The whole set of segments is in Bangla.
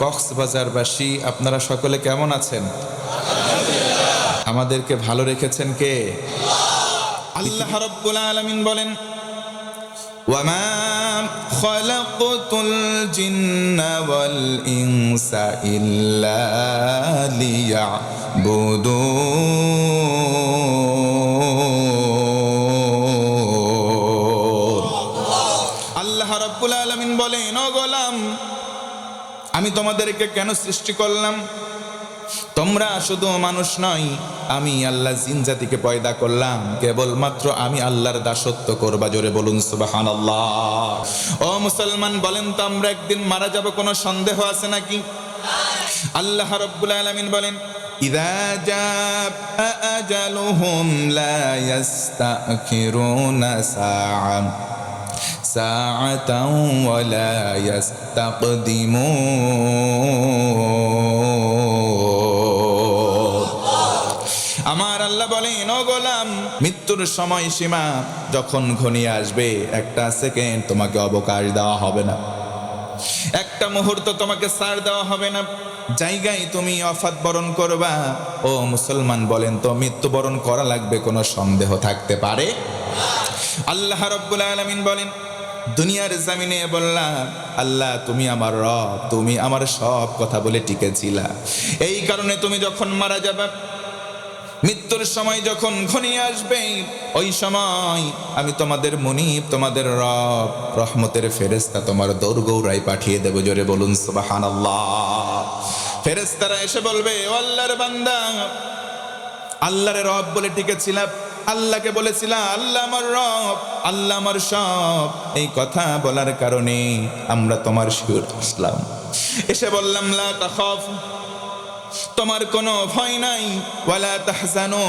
কক্সবাজারবাসী আপনারা সকলে কেমন আছেন? আমাদেরকে ভালো রেখেছেন কে? আল্লাহ রাব্বুল আলামিন বলেন, ওয়ামা খালাকতুল জিন্না ওয়াল ইনসা ইল্লা লিয়াবুদুন। আল্লাহ রাব্বুল আলামিন বলেন, ও গোলাম, আমি তোমাদেরকে কেন সৃষ্টি করলাম? তোমরা শুধু মানুষ নয়, আমি আল্লাহ জিন জাতিকে পয়দা করলাম কেবলমাত্র আমি আল্লাহর দাসত্ব করবা। জোরে বলুন সুবহানাল্লাহ। ও মুসলমান, বলেন তো আমরা একদিন মারা যাব, কোনো সন্দেহ আছে নাকি? আল্লাহ রাব্বুল আলামিন বলেন, ইযা জাআ আজালুহুম লা ইস্তাখিরুনা সাআতাও ওয়া লা ইস্তাকদিমুন। আমার আল্লাহ বলেন, ও গোলাম, মৃত্যুর সময়সীমা যখন ঘনিয়ে আসবে, একটা সেকেন্ড তোমাকে অবকাশ দেওয়া হবে না, একটা মুহূর্ত তোমাকে ছাড় দেওয়া হবে না। জায়গায় তুমি ওয়াফাত বরণ করবা। ও মুসলমান, বলেন তো মৃত্যুবরণ করা লাগবে, কোনো সন্দেহ থাকতে পারে? আল্লাহ রাব্বুল আলামিন বলেন, দুনিয়ার জমিনে বললাম, আল্লাহ তুমি আমার রব, তুমি আমার সব কথা বলে টিকেছিলা। এই কারণে তুমি যখন মারা যাবে, মৃত্যুর সময় যখন ঘনিয়ে আসবে, ওই সময় আমি তোমাদের মুনিব, তোমাদের রব, রহমতের ফেরেশতা তোমার দৌড়গৌড়ায় পাঠিয়ে দেব। জোরে বলুন সুবহানাল্লাহ। ফেরেশতারা এসে বলবে, ও আল্লাহর বান্দা, আল্লাহর রব বলে টিকেছিলাম, আল্লাহকে বলেছিলাম আল্লাহ আমার রব, আল্লাহ আমার সব। এই কথা বলার কারণে আমরা তোমার শির আসলাম, এসে বললাম লা তাখাফ, তোমার কোনো ভয় নাই, ওয়ালা তাহজানু,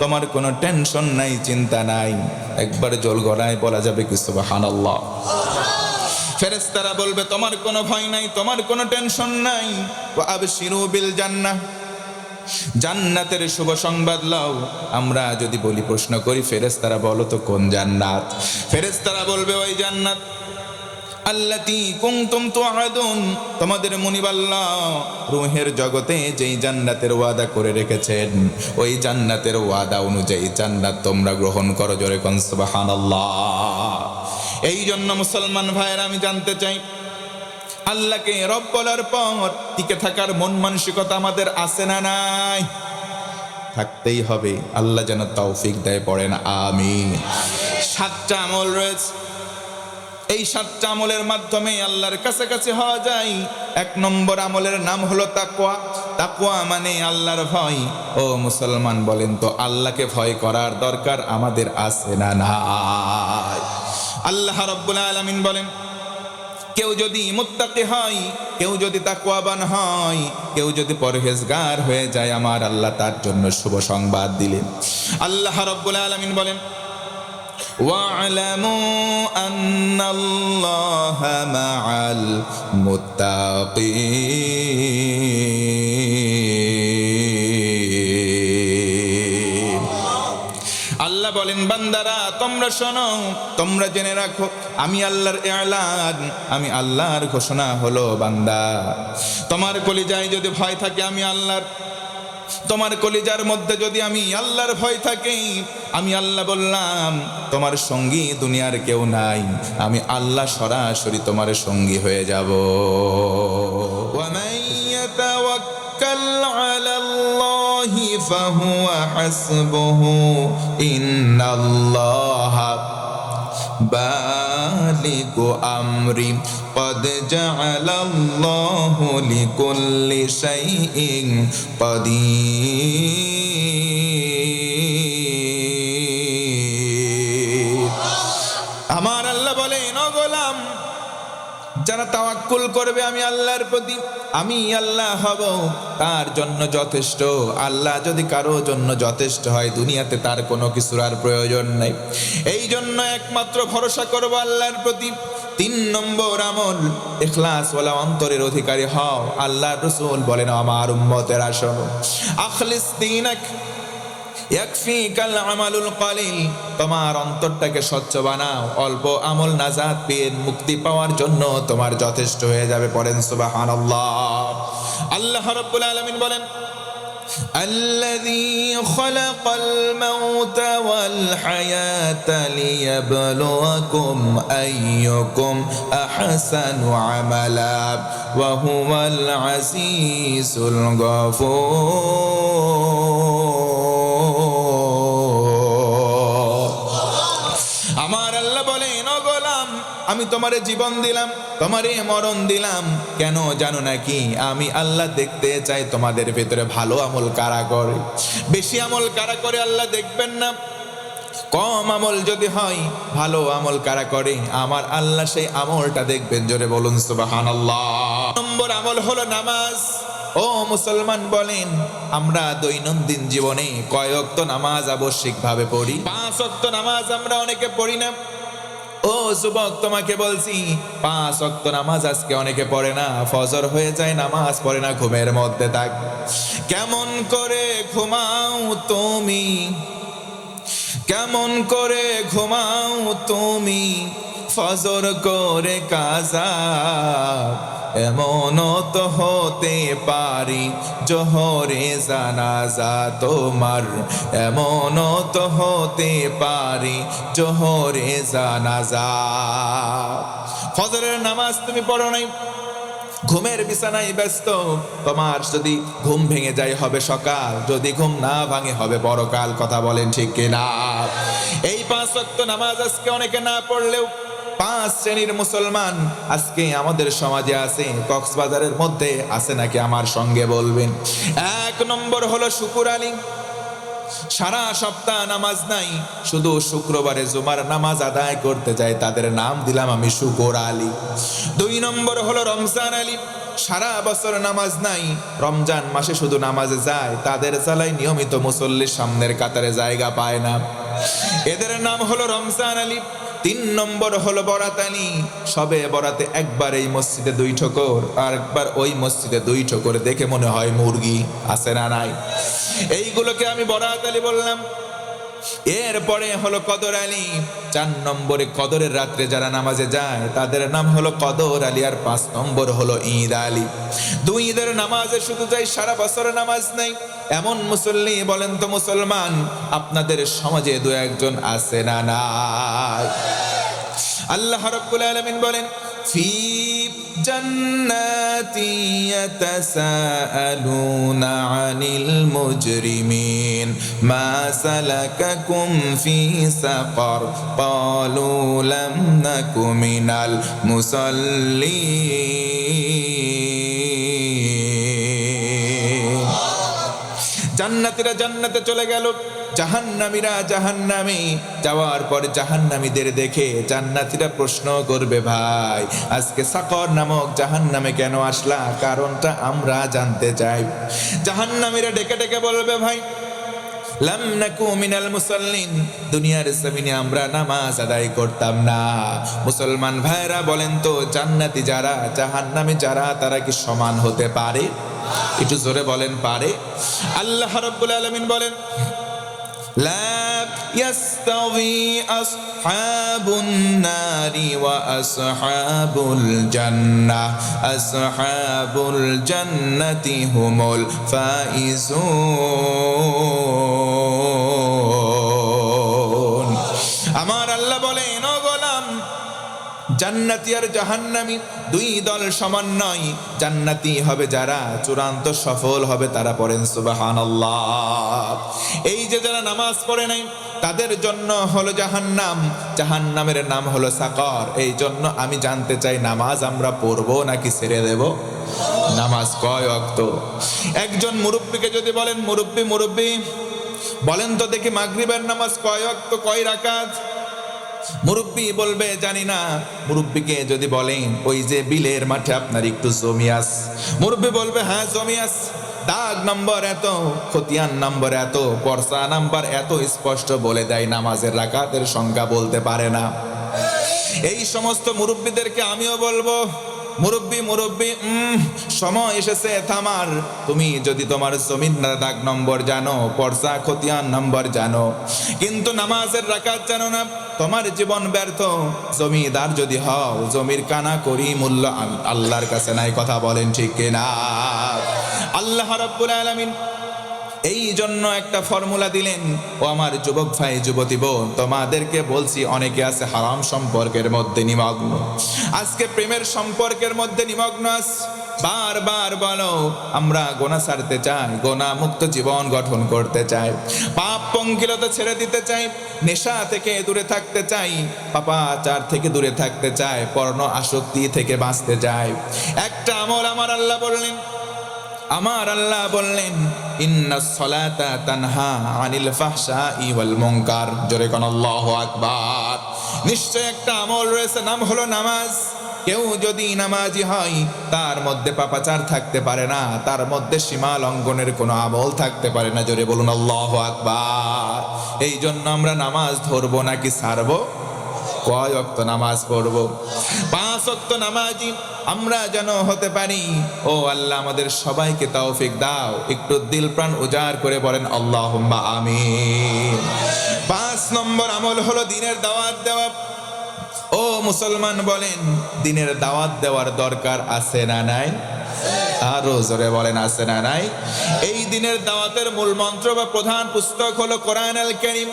তোমার কোনো টেনশন নাই, চিন্তা নাই। একবার জল গলায় বলা যাবে কি সুবহানাল্লাহ? ফেরেশতারা বলবে, তোমার কোনো ভয় নাই, তোমার কোনো টেনশন নাই, ওয়া আবশিরু বিল জান্নাহ, জান্নাতের শুভ সংবাদ লাও। আমরা যদি বলি, প্রশ্ন করি, ফেরেশতারা বলো তো কোন জান্নাত? ফেরেশতারা বলবে, ওই জান্নাত আল্লাতী কুনতুম তুআদুন, তোমাদের মুনিব আল্লাহ রূহের জগতে যেই জান্নাতের ওয়াদা করে রেখেছেন, ওই জান্নাতের ওয়াদা অনুযায়ী জান্নাত তোমরা গ্রহণ করো। জোরে কোন সুবহানাল্লাহ। এই জন্য মুসলমান ভাইয়েরা, আমি জানতে চাই, আল্লাহকে রব বলার পর টিকে থাকার মন মানসিকতা আমাদের আছে না নাই? থাকতেই হবে। আল্লাহ যেন তৌফিক দেয়, পড়েন আমিন। 7টা আমল রয়েছে, এই 7টা আমলের মাধ্যমে আল্লাহর কাছাকাছি হওয়া যায়। 1 নম্বর আমলের নাম হলো তাকওয়া। তাকওয়া মানে আল্লাহর ভয়। ও মুসলমান, বলেন তো আল্লাহকে ভয় করার দরকার আমাদের আছে না নাই? আল্লাহ রাব্বুল আলামিন বলেন, কেউ যদি মুত্তাকি হয়, কেউ যদি তাকওয়াবান হয়, কেউ যদি পরহেজগার হয়ে যায়, আমার আল্লাহ তার জন্য শুভ সংবাদ দিলেন। আল্লাহ রাব্বুল আলামিন বলেন, ওয়া'লামু আন্নাল্লাহা মা'আল মুত্তাকিন। আল্লাহ বলেন, বান্দারা তোমরা শোনো, তোমরা জেনে রাখো, আমি আল্লাহর ইলান, আমি আল্লাহর ঘোষণা হলো, বান্দা তোমার কলিজায় যদি ভয় থাকে আমি আল্লাহর, তোমার কলিজার মধ্যে যদি আমি আল্লাহর ভয় থাকে, আমি আল্লাহ বললাম তোমার সঙ্গী দুনিয়ার কেউ নাই, আমি আল্লাহ সরাসরি তোমার সঙ্গী হয়ে যাব। ওয়া মান ইয়াতাওয়াক্কাল আলাল্লাহি ফাহুয়া হাসবুহু ইন্নাল্লাহা বালিগু আমরি قد جعل الله لكل شيء قدير। আমার আল্লাহ বলেন, ও গোলাম, যারা তাওয়াক্কুল করবে আমি আল্লাহর প্রতি, আমি আল্লাহ হব তার জন্য যথেষ্ট। আল্লাহ যদি কারো জন্য যথেষ্ট হয়, দুনিয়াতে তার কোনো কিছুর আর প্রয়োজন নাই। এই জন্য একমাত্র ভরসা করব আল্লাহর প্রতি। 3 নম্বর আমল, ইখলাস ওয়ালা অন্তরের অধিকারী হও। আল্লাহর রাসূল বলেন, আমার উম্মতেরা শোনো, আখলিস দীনাক ইয়াকফিকাল আমালুল কালিল, তোমার অন্তরটাকে স্বচ্ছ বানাও, অল্প আমল নাজাত পেয়ে মুক্তি পাওয়ার জন্য তোমার যথেষ্ট হয়ে যাবে। পড়েন সুবহানাল্লাহ। আল্লাহ রাব্বুল আলামিন বলেন, الذي خلق الموت والحياة ليبلوكم أيكم أحسن عملا وهو العزيز الغفور। আমার আল্লাহ বলেন, ও গোলাম, আমি তোমারে জীবন দিলাম, তোমারে মরণ দিলাম, কেন জানো নাকি? আমি আল্লাহ দেখতে চাই তোমাদের ভেতরে ভালো আমল কারা করে। বেশি আমল কারা করে আল্লাহ দেখবেন না, কম আমল যদি হয় ভালো আমল কারা করে আমার আল্লাহ সেই আমলটা দেখবেন। জোরে বলুন সুবহানাল্লাহ। নম্বর আমল হলো নামাজ। ও মুসলমান বলেন, আমরা দৈনন্দিন জীবনে কয় ওয়াক্ত নামাজ আবশ্যিকভাবে পড়ি? 5 ওয়াক্ত নামাজ আমরা অনেকে পড়ি না। ও যুবক, তোমাকে বলছি 5 ওয়াক্ত নামাজ আজকে অনেকে পড়ে না। ফজর হয়ে যায়, নামাজ পড়ে না, ঘুমের মধ্যে থাক। কেমন করে ঘুমাও তুমি, কেমন করে ঘুমাও তুমি, ফজর করে কাজা। এমনও তো হতে পারি জোহরে জানাজা তোমার, এমনও তো হতে পারি জোহরে জানাজা। ফজরের নামাজ তুমি পড়ো নাই, ঘুমের বিছানায় ব্যস্ত। তোমার যদি ঘুম ভেঙে যায় হবে সকাল, যদি ঘুম না ভাঙে হবে পরকাল। কথা বলেন ঠিক কিনা? এই 5 ওয়াক্ত নামাজ আজকে অনেকে না পড়লেও 5 শ্রেণীর মুসলমান আজকে আমাদের সমাজে আছে। কক্সবাজারের মধ্যে আছে নাকি আমার সঙ্গে বলবেন? 1 নম্বর হলো শুকুর আলী। সারা সপ্তাহ নামাজ নাই, শুধু শুক্রবারে জুমার নামাজ আদায় করতে যায়, তাদের নাম দিলাম আমি শুকুর আলী। 2 নম্বর হলো রমজান আলী। সারা বছর নামাজ নাই, রমজান মাসে শুধু নামাজে যায়, তাদের চালাই নিয়মিত মুসল্লির সামনের কাতারে জায়গা পায় না, এদের নাম হলো রমজান আলী। 3 নম্বর হলো বরাত আলী। সবে বরাতে একবার এই মসজিদে 2 ঠোকর, আর একবার ওই মসজিদে 2 ঠোকর, দেখে মনে হয় মুরগি। আছে না নাই? এইগুলোকে আমি বরাত আলী বললাম। এরপরে হলো কদর আলী। 4 নম্বরে কদরের রাত্রে যারা নামাজে যায় তাদের নাম হলো কদর আলী। আর 5 নম্বর হলো ঈদ আলী। 2 ঈদের নামাজে শুধু যায়, সারা বছর নামাজ নাই এমন মুসল্লি বলেন তো মুসলমান আপনাদের সমাজে 2-1 জন আছে না নাই? আল্লাহ রাব্বুল আলামিন বলেন, ফি জান্নাতি ইয়াতাসাআলুনা আনিল মুজরিমিন মা সালাকাকুম ফি সাকার ক্বালু লাম নাকু মিনাল মুসাল্লিন। জান্নাতীরা জান্নাতে চলে গেল, জাহান্নামীরা জাহান্নামে যাওয়ার পর জাহান্নামীদের দেখে জান্নাতীরা প্রশ্ন করবে, ভাই আজকে সাকর নামক জাহান্নামে কেন আসলা? কারণটা আমরা জানতে চাই। জাহান্নামীরা ডেকে ডেকে বলবে, ভাই লাম নাকু মিনাল মুসাল্লিন, দুনিয়ার জমিনে আমরা নামাজ আদায় করতাম না। মুসলমান ভাইরা বলেন তো, জান্নাতি যারা জাহান্নামী যারা তারা কি সমান হতে পারে? একটু জোরে বলেন, পারে? আল্লাহ রাব্বুল আলামিন বলেন, লা ইয়াস্তাওয়ি আসহাবুন নারি ওয়া আসহাবুল জান্নাহ, আসহাবুল জান্নাতি হুমুল ফাইজুন। আমার আল্লাহ বলেন, ও গোলাম, জান্নাতি আর জাহান্নামী 2 দল সমান নয়। জান্নাতি হবে যারা চূড়ান্ত সফল হবে তারা, পড়েন সুবহানাল্লাহ। এই যে যারা নামাজ পড়ে নাই তাদের জন্য হলো জাহান্নাম, জাহান্নামের নাম হলো সাকর। এই জন্য আমি জানতে চাই, নামাজ আমরা পড়বো নাকি ছেড়ে দেব? নামাজ কয় ওয়াক্ত? একজন মুরব্বীকে যদি বলেন, মুরব্বী বলেন তো দেখি মাগরিবের নামাজ কয় ওয়াক্ত, কয় রাকাত? মুরব্বী বলবে জানি না। মুরব্বীকে যদি বলেন, ওই যে বিলের মাঠে আপনার একটু জমি আছে, মুরব্বী বলবে হ্যাঁ জমি আছে, দাগ নম্বর এত, খতিয়ান নম্বর এত, পরসা নাম্বার এত, স্পষ্ট বলে দেয়, নামাজের রাকাতের সংখ্যা বলতে পারে না। এই সমস্ত মুরব্বীদেরকে আমিও বলবো, মুরব্বী মুরব্বী, সময় এসেছে থামার। তুমি যদি তোমার জমিনের দাগ নম্বর জানো, পর্সা খতিয়ান নম্বর জানো, কিন্তু নামাজের রাকাত জানো না, তোমার জীবন ব্যর্থ। জমিদার যদি হও, জমির কানা করি মূল্য আল্লাহর কাছে নাই। কথা বলেন ঠিক কিনা? আল্লাহ রাব্বুল আলামিন এই জন্য একটা ফর্মুলা দিলেন। ও আমার যুবক ভাই, যুবতী বোন, তোমাদেরকে বলছি, অনেকে আছে হারাম সম্পর্কের মধ্যে নিমগ্ন, আজকে প্রেমের সম্পর্কের মধ্যে নিমগ্ন আছে। বারবার বলো, আমরা গোনা ছাড়তে চাই, গোনা মুক্ত জীবন গঠন করতে চাই, পাপ পঙ্কিলতা ছেড়ে দিতে চাই, নেশা থেকে দূরে থাকতে চাই, পাপাচার থেকে দূরে থাকতে চাই, পর্ণ আসক্তি থেকে বাঁচতে চাই। একটা আমল আমার আল্লাহ বললেন, ইন্নাস সালাতা তানহা আনিল ফাহশাই ওয়াল মুনকার। জোরে কোন আল্লাহু আকবার। নিশ্চয় একটা আমল রয়েছে, নাম হলো নামাজ। কেউ যদি নামাজি হয়, তার মধ্যে পাপাচার থাকতে পারে না, তার মধ্যে সীমা লঙ্ঘনের কোনো আমল থাকতে পারে না। জোরে বলুন আল্লাহু আকবার। এই জন্য আমরা নামাজ ধরবো নাকি ছাড়বো? কয় ওয়াক্ত নামাজ পড়ব? 5 ওয়াক্ত নামাজি আমরা যেন হতে পারি। ও আল্লাহ, আমাদের সবাইকে তৌফিক দাও। একটু দিল প্রাণ উজাড় করে বলেন আল্লাহুম্মা আমিন। 5 নম্বর আমল হলো দ্বীনের দাওয়াত দেওয়া। ও মুসলমান বলেন, দ্বীনের দাওয়াত দেওয়ার দরকার আছে না নাই? আরো জোরে বলেন, আছে না নাই? এই দ্বীনের দাওয়াতের মূল মন্ত্র বা প্রধান পুস্তক হলো কোরআন আল কারীম।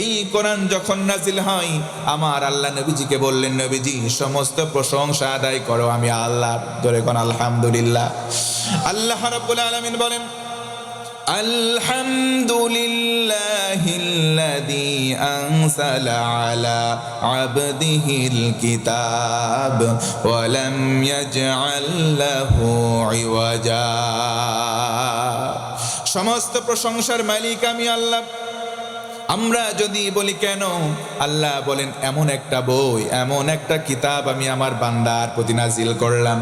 এই কোরআন যখন নাজিল হয়, আমার আল্লাহ নবীজিকে বললেন, নবীজি সমস্ত প্রশংসা আদায় করো আমি আল্লাহর। জোরে কোন আলহামদুলিল্লাহ। আল্লাহ রাব্বুল আলামিন বলেন, আলহামদুলিল্লাহিল্লাযী আনজালা আলা আবদিহিল কিতাব ওয়া লাম ইয়াজআল লাহু ইওয়াজা। সমস্ত প্রশংসার মালিক আমি আল্লাহ। আমরা যদি বলি কেন, আল্লাহ বলেন, এমন একটা বই, এমন একটা কিতাব আমি আমার বান্দার প্রতি নাজিল করলাম,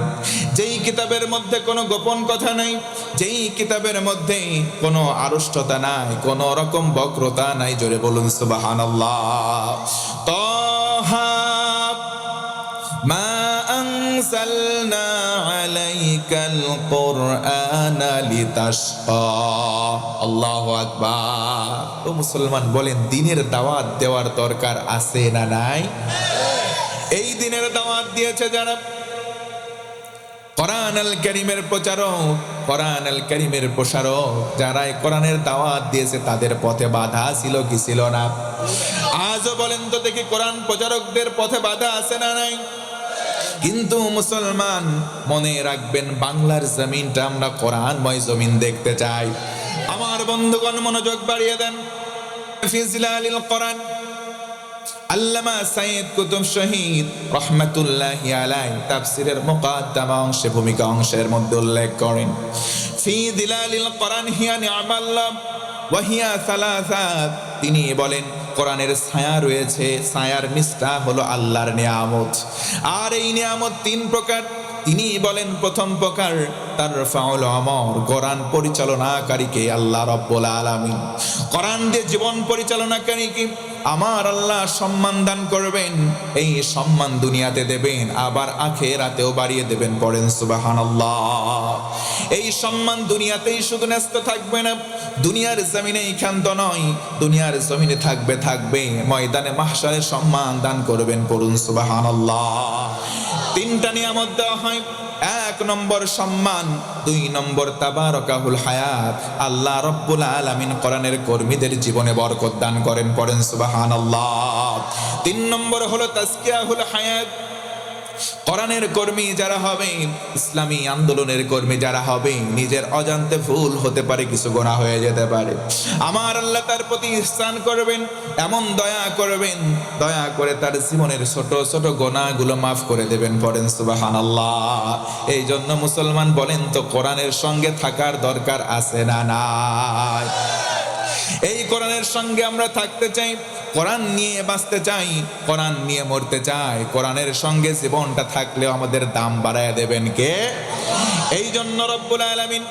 যেই কিতাবের মধ্যে কোনো গোপন কথা নাই, যেই কিতাবের মধ্যে কোনো আড়ষ্টতা নাই, কোনো রকম বক্রতা নাই। জোরে বলুন সুবহানাল্লাহ। তাহা মা আনজালনা আলাইকাল কুরআনা লিতাশকা। আল্লাহু আকবার। ও মুসলমান বলেন, দ্বীনের দাওয়াত দেওয়ার দরকার আছে না নাই? এই দ্বীনের দাওয়াত দিয়েছে যারা, কোরআন আল কারীমের প্রচারক, কোরআন আল কারীমের প্রসারক, যারা কোরআনের দাওয়াত দিয়েছে, তাদের পথে বাধা ছিল কি ছিল না? আজও বলেন তো দেখি, কোরআন প্রচারকদের পথে বাধা আছে না নাই? কিন্তু মুসলমান মনে রাখবেন, বাংলার জমিনটা আমরা কোরআনময় জমিন দেখতে চাই। আমার বন্ধুগণ মনোযোগ বাড়িয়ে দেন। ফিজলালিল কোরআন, আল্লামা সাইয়্যিদ কুতুব শহীদ রাহমাতুল্লাহি আলাইহি তাফসীরের মুকাদ্দামা অংশে, ভূমিকা অংশের মধ্যে উল্লেখ করেন, ফি দিলালিল কোরআন হিয়া নি'মাল্লাহ ওয়া হিয়া সালাসাত। তিনি বলেন, কোরআনের ছায়া রয়েছে, ছায়ার নিচটা হলো আল্লাহর নিয়ামত। আর এই নিয়ামত 3 প্রকার। তিনি বলেন, প্রথম প্রকার তারফাউল আমর, কোরআন পরিচালনাকারীকে আল্লাহ রাব্বুল আলামিন, কোরআন দিয়ে জীবন পরিচালনাকারীকে আমার আল্লাহ সম্মান দান করবেন। এই সম্মান দুনিয়াতে দেবেন, আবার আখিরাতেও বাড়িয়ে দেবেন। পড়েন সুবহানাল্লাহ। এই সম্মান দুনিয়াতেই শুধু ন্যস্ত থাকবে না, দুনিয়ার জমিনেই ক্ষান্ত নয়, দুনিয়ার জমিনে থাকবে ময়দানে মাহশারে সম্মান দান করবেন। পড়ুন সুবহানাল্লাহ। 3টা নিয়ামত দেওয়া হয়। 1 নম্বর সম্মান, 2 নম্বর তাবারাকাহুল হায়াত। আল্লাহ রাব্বুল আলামিন কোরআনের কর্মীদের জীবনে বরকত দান করেন। পড়েন সুবহানাল্লাহ। 3 নম্বর হলো তাজকিয়াহুল হায়াত। কোরআনের কর্মী যারা হবে, ইসলামী আন্দোলনের কর্মী যারা হবে, নিজের অজান্তে ভুল হতে পারে, কিছু গুনাহ হয়ে যেতে পারে, আমার আল্লাহ তার প্রতি ইহসান করবেন, এমন দয়া করবেন, দয়া করে তার জীবনের ছোট ছোট গুনাহগুলো মাফ করে দেবেন। পড়েন সুবহানাল্লাহ। এই জন্য মুসলমান বলেন তো, কোরআনের সঙ্গে থাকার দরকার আছে না নাই? এই কোরআনের সঙ্গে আমরা থাকতে চাই, কোরআন নিয়ে বাঁচতে চাই, কোরআন নিয়ে মরতে চাই। কোরআনের সঙ্গে জীবনটা থাকলেও আমাদের দাম বাড়ায় দেবেন কে? এই জন্য রব্বুল আলামিন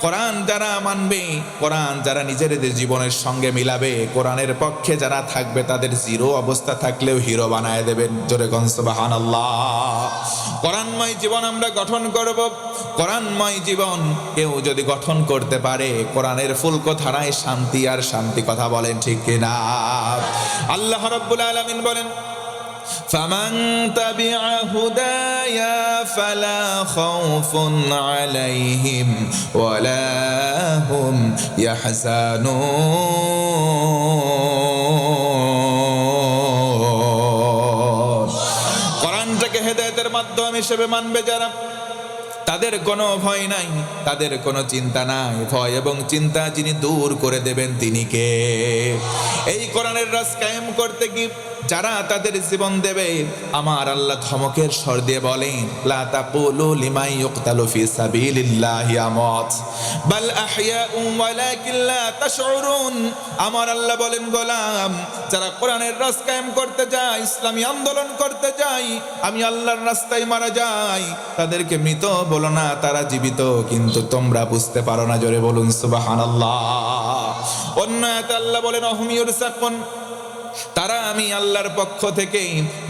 কোরআন যারা মানবে, কোরআন যারা নিজেদের জীবনের সঙ্গে মিলাবে, কোরআনের পক্ষে যারা থাকবে, তাদের জিরো অবস্থা থাকলেও হিরো বানায় দেবেন। জোরে কোন সুবহানাল্লাহ। কোরআনময় জীবন আমরা গঠন করব। কোরআনময় জীবন কেউ যদি গঠন করতে পারে, কোরআনের ফুলকোধারায় শান্তি আর শান্তি, কথা বলেন ঠিক কিনা? আল্লাহ রাব্বুল আলামিন বলেন, ফামান তাবিআ হুদায়া ফালা খাউফুন আলাইহিম ওয়ালা হুম ইয়াহজানুন। কোরআনটাকে হেদায়েতের মাধ্যম হিসেবে মানবে যারা, তাদের কোনো ভয় নাই, তাদের কোনো চিন্তা নাই। ভয় এবং চিন্তা যিনি দূর করে দেবেন তিনি কে? এই কোরআনের রাজ কায়েম করতে কি যারা তাদের জীবন দেবে, আমার আল্লাহ ধমকের স্বর দিয়ে বলেন, লা তাকুলু লিমান ইউকতালু ফি সাবিলিল্লাহি আমওয়াত বাল আহইয়াউ ওয়ালাকিন লা তাশউরুন। আমার আল্লাহ বলেন, গোলাম যারা কোরআনের রাজ কায়েম করতে যায়, ইসলামী আন্দোলন করতে যায়, আমি আল্লাহর রাস্তায় মারা যায়, তাদেরকে মৃত বলো না, তারা জীবিত, কিন্তু তোমরা বুঝতে পারো না। জোরে বলুন সুবহানাল্লাহ। অন্য আয়াতে আল্লাহ বলেন, অহুম ইউরযাকুন, তারা আমি আল্লাহর পক্ষ থেকে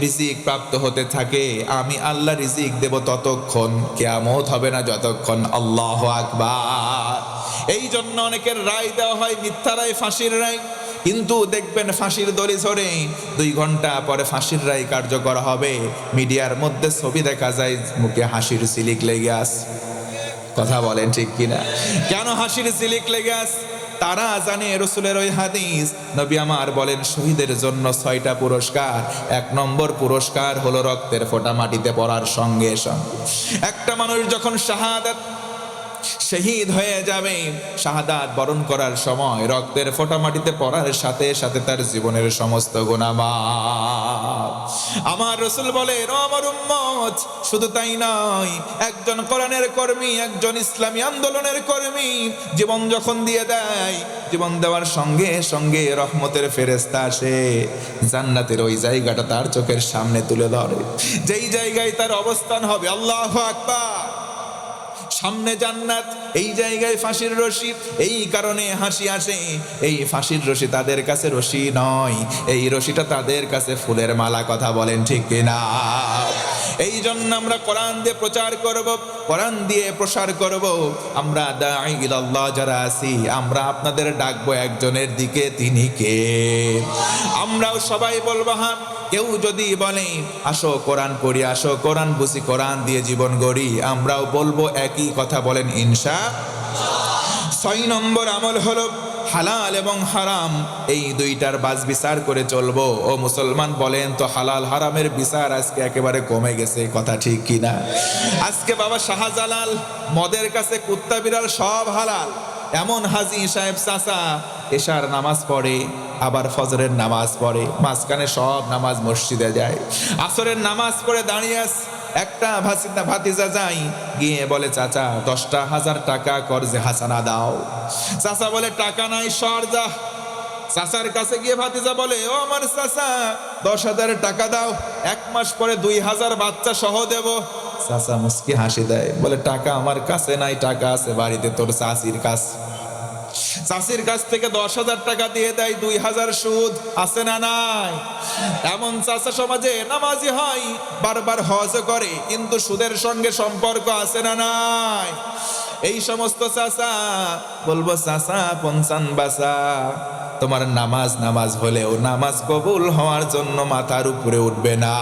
রিজিক প্রাপ্ত হতে থাকে। আমি আল্লাহ রিজিক দেব ততক্ষণ, কিয়ামত হবে না যতক্ষণ। আল্লাহু আকবার। এই জন্য অনেকের রায় দেওয়া হয় মিথ্যা রায়, ফাঁসির রায়, কিন্তু দেখবেন ফাঁসির দড়ি ধরে 2 ঘন্টা পরে ফাঁসির রায় কার্যকর হবে। মিডিয়ার মধ্যে ছবি দেখা যায়, মুখে হাসির সিলিক লেগে আছে। কথা বলেন ঠিক কিনা? কেন হাসির সিলিক লেগে আছে? তারা জানে রাসূলের ওই হাদিস, নবী আমার বলেন, শহীদের জন্য 6টা পুরস্কার। 1 নম্বর পুরস্কার হলো রক্তের ফোঁটা মাটিতে পড়ার সঙ্গে সঙ্গে। একটা মানুষ যখন শাহাদাত শহীদ হয়ে যাবে, শাহাদাত বরণ করার সময় রক্তের ফোঁটা মাটিতে পড়ার সাথে সাথে তার জীবনের সমস্ত গুনাহ মাফ। আমার রাসূল বলেন, ও আমার উম্মত, শুধু তাই নয়, একজন কোরআনের কর্মী, একজন ইসলামী আন্দোলনের কর্মী জীবন যখন দিয়ে দেয়, জীবন দেওয়ার সঙ্গে সঙ্গে রহমতের ফেরেশতা আসে, জান্নাতের ওই জায়গাটা তার চোখের সামনে তুলে ধরে, যেই জায়গায় তার অবস্থান হবে। আল্লাহু আকবার। সামনে জান্নাত, এই জায়গায় ফাঁসির রশি। এই কারণে হাসি আসে, এই ফাঁসির রশি তাদের কাছে রশি নয়, এই রশিটা তাদের কাছে ফুলের মালা। কথা বলেন ঠিক কিনা? এই জন্য আমরা কোরআন দিয়ে প্রচার করব, কোরআন দিয়ে প্রসার করব। আমরা দাঈ ইলাল্লাহ যারা আছি, আমরা আপনাদের ডাকবো একজনের দিকে, তিনি কে? আমরাও সবাই বলবো হ্যাঁ। কেউ যদি বলে আসো কোরআন পড়ি, আসো কোরআন বুঝি, কোরআন দিয়ে জীবন গড়ি, আমরাও বলবো একই কথা। বলেন ইনশাআল্লাহ। 6 নম্বর আমল হলো হালাল এবং হারাম, এই দুইটার বাজ বিচার করে চলবো। ও মুসলমান, বলেন তো হালাল হারামের বিচার আজকে একেবারে কমে গেছে, কথা ঠিক কিনা? আজকে বাবা শাহজালাল, মদের কাছে কুত্তা বিড়াল সব হালাল। এমন হাজি সাহেব চাচা এশার নামাজ পড়ে, আবার ফজরের নামাজ পড়ে, মাঝখানে সব নামাজ মসজিদে যায়, আসরের নামাজ পড়ে দাঁড়িয়ে আছে। একটা ভাতিজা যাই গিয়ে বলে, চাচা 10,000 টাকা কর্জে হাসানা দাও। চাচা বলে, টাকা নাই, সর যা। চাচার কাছে গিয়ে ভাতিজা বলে, ও আমার চাচা 10,000 টাকা দাও, 1 মাস পরে 2,000 বাচ্চা সহ দেব। চাচা মুস্কি হাসি দেয়, বলে, টাকা আমার কাছে নাই, টাকা আছে বাড়িতে তোর চাচির কাছে। চাষির কাছ থেকে 10,000 টাকা দিয়ে দেয়, 2,000 সুদ। আছে না নাই? এমন চাচা সমাজে নামাজি হয়, বারবার হজ করে, কিন্তু সুদের সঙ্গে সম্পর্ক আছে না নাই? এই সমস্ত চাচা বলবো, চাচা 55 বাসা, তোমার নামাজ হলেও নামাজ কবুল হওয়ার জন্য মাথার উপরে উঠবে না।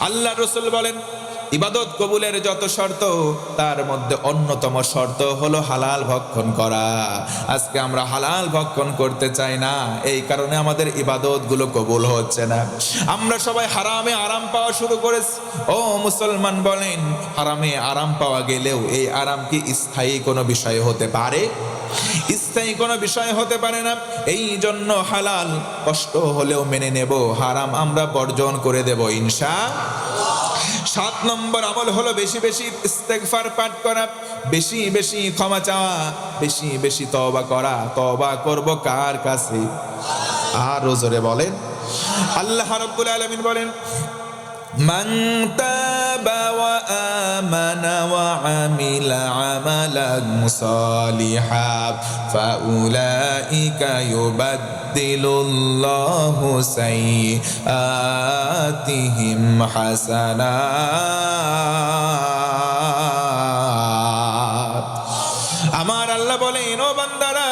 আল্লাহ রাসূল বলেন, ইবাদত কবুলের যত শর্ত, তার মধ্যে অন্যতম শর্ত হলো হালাল ভক্ষণ করা। আজকে আমরা হালাল ভক্ষণ করতে চাই না, এই কারণে আমাদের ইবাদতগুলো কবুল হচ্ছে না। আমরা সবাই হারামে আরাম পাওয়া শুরু করেছি। ও মুসলমান, বলেন, হারামে আরাম পাওয়া গেলেও এই আরাম কি স্থায়ী কোনো বিষয় হতে পারে? স্থায়ী কোনো বিষয় হতে পারে না। এই জন্য হালাল কষ্ট হলেও মেনে নেব, হারাম আমরা বর্জন করে দেব ইনশাআল্লাহ। 7 নম্বর আমল হলো বেশি বেশি ইস্তেগফার পাঠ করা, বেশি বেশি ক্ষমা চাওয়া, বেশি বেশি তওবা করা। তওবা করব কার কাছে? আরো জোরে বলেন। আল্লাহ রাব্বুল আলামিন বলেন, من تاب وآمن وعمل عملا صالحا فأولئك يبدل الله سيئاتهم حسنات আমার আল্লাহ বলেন ও বান্দারা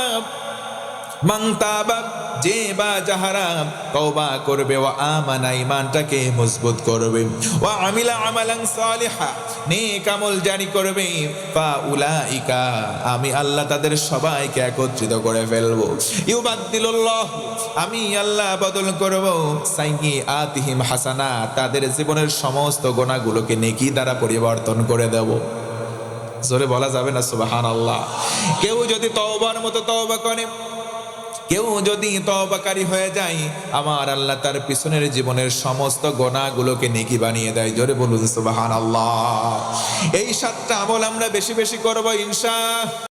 মান তাবা যে বা যাহারা তওবা করবে ওয়া আমানা ঈমানটাকে মজবুত করবে ওয়া আমিলা আমালান সালিহা নেক আমল জারি করবে ফা উলাইকা আমি আল্লাহ তাদের সবাইকে একত্রিত করে ফেলবো ইউবাদদিলুল্লাহ আমি আল্লাহ বদল করব সাইয়্যাতিহিম হাসানাত তাদের জীবনের সমস্ত গুনাহগুলোকে নেকি দ্বারা পরিবর্তন করে দেব জোরে বলা যাবে না সুবহানাল্লাহ কেউ যদি তওবার মতো তওবা করে কেউ যদি তওবাকারী হয়ে যায় আমার আল্লাহ তার পিছনের জীবনের সমস্ত গুনাহগুলোকে নেকি বানিয়ে দেয় জোরে বলুন সুবহানাল্লাহ এই সাতটা আমল আমরা বেশি বেশি করব ইনশাআল্লাহ